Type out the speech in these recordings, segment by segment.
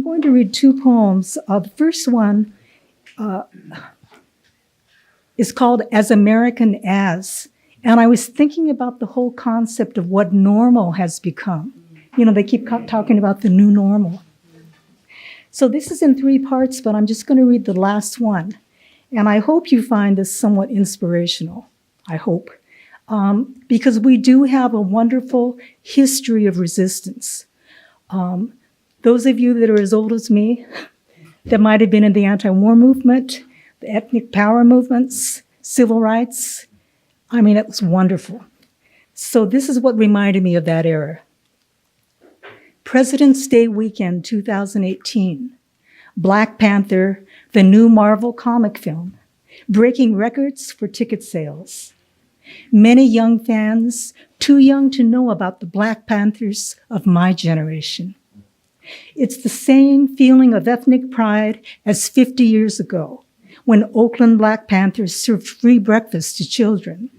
going to read two poems. The first one is called As American As. And I was thinking about the whole concept of what normal has become. You know, they keep talking about the new normal. So this is in three parts, but I'm just going to read the last one. And I hope you find this somewhat inspirational, I hope. Because we do have a wonderful history of resistance. Those of you that are as old as me, that might have been in the anti-war movement, the ethnic power movements, civil rights, I mean, it was wonderful. So this is what reminded me of that era. President's Day weekend 2018, Black Panther, the new Marvel comic film, breaking records for ticket sales. Many young fans, too young to know about the Black Panthers of my generation. It's the same feeling of ethnic pride as 50 years ago, when Oakland Black Panthers served free breakfast to children.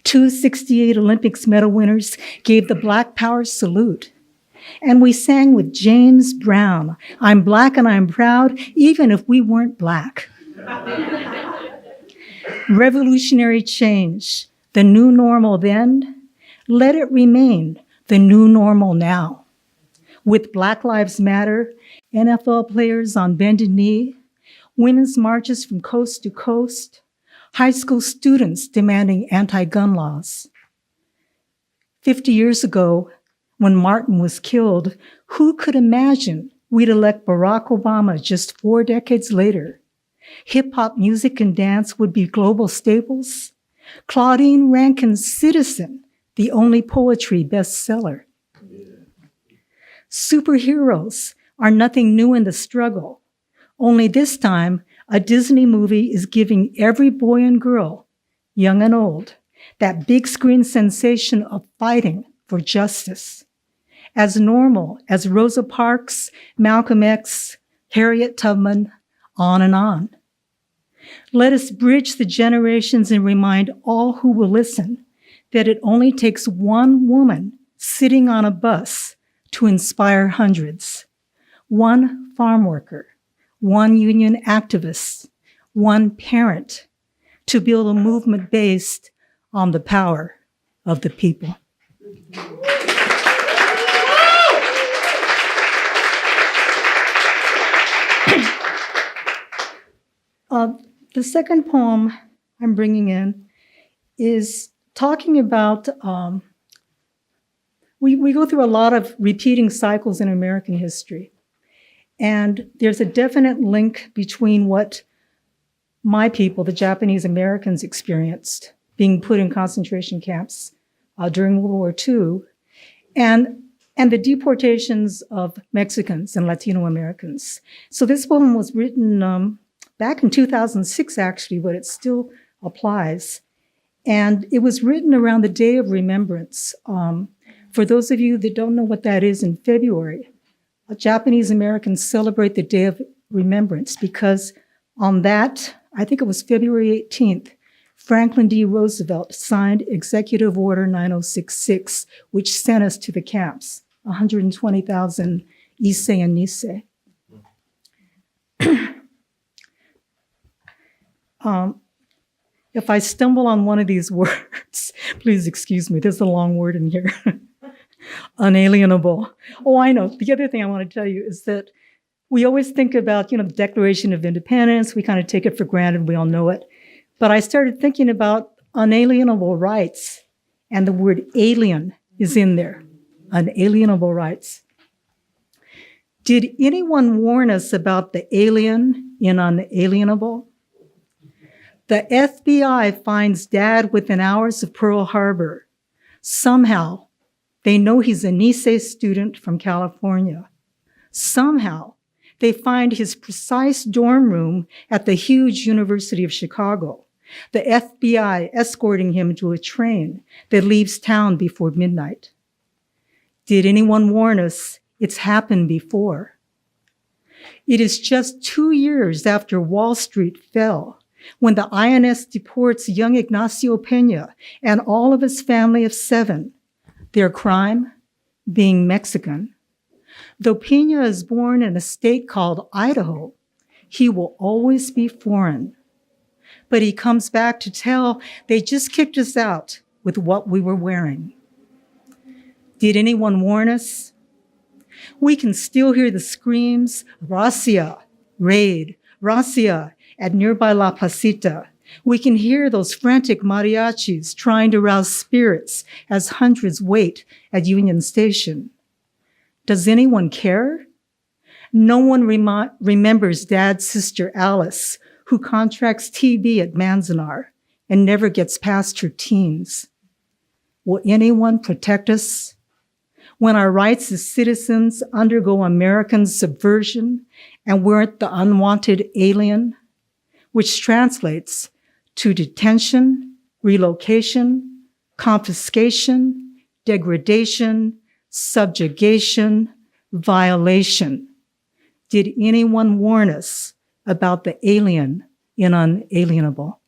268 Olympics medal winners gave the Black Power salute. And we sang with James Brown, I'm Black and I'm proud, even if we weren't Black. Revolutionary change, the new normal then, let it remain the new normal now. With Black Lives Matter, NFL players on bended knee, women's marches from coast to coast, high school students demanding anti-gun laws. 50 years ago, when Martin was killed, who could imagine we'd elect Barack Obama just 4 decades later? Hip-hop music and dance would be global staples. Claudine Rankin's Citizen, the only poetry bestseller. Superheroes are nothing new in the struggle. Only this time, a Disney movie is giving every boy and girl, young and old, that big screen sensation of fighting for justice. As normal as Rosa Parks, Malcolm X, Harriet Tubman, on and on. Let us bridge the generations and remind all who will listen that it only takes one woman sitting on a bus to inspire hundreds. One farm worker, one union activist, one parent to build a movement based on the power of the people. The second poem I'm bringing in is talking about, we go through a lot of repeating cycles in American history. And there's a definite link between what my people, the Japanese Americans, experienced being put in concentration camps during World War II, and the deportations of Mexicans and Latino Americans. So this poem was written back in 2006, actually, but it still applies. And it was written around the Day of Remembrance. For those of you that don't know what that is, in February, Japanese Americans celebrate the Day of Remembrance because on that, I think it was February 18th, Franklin D. Roosevelt signed Executive Order 9066, which sent us to the camps, 120,000 Issei and Nisei. If I stumble on one of these words, please excuse me, there's a long word in here. Unalienable. Oh, I know. The other thing I want to tell you is that we always think about, the Declaration of Independence. We kind of take it for granted. We all know it. But I started thinking about unalienable rights, and the word alien is in there. Unalienable rights. Did anyone warn us about the alien in unalienable? The FBI finds Dad within hours of Pearl Harbor. Somehow, they know he's a Nisei student from California. Somehow, they find his precise dorm room at the huge University of Chicago, the FBI escorting him to a train that leaves town before midnight. Did anyone warn us it's happened before? It is just 2 years after Wall Street fell when the INS deports young Ignacio Peña and all of his family of 7, their crime being Mexican. Though Pena is born in a state called Idaho, he will always be foreign. But he comes back to tell they just kicked us out with what we were wearing. Did anyone warn us? We can still hear the screams, Racia, raid, Racia, at nearby La Placita. We can hear those frantic mariachis trying to rouse spirits as hundreds wait at Union Station. Does anyone care? No one remembers Dad's sister Alice, who contracts TB at Manzanar and never gets past her teens. Will anyone protect us when our rights as citizens undergo American subversion and we're the unwanted alien, which translates to detention, relocation, confiscation, degradation, subjugation, violation? Did anyone warn us about the alien in Unalienable?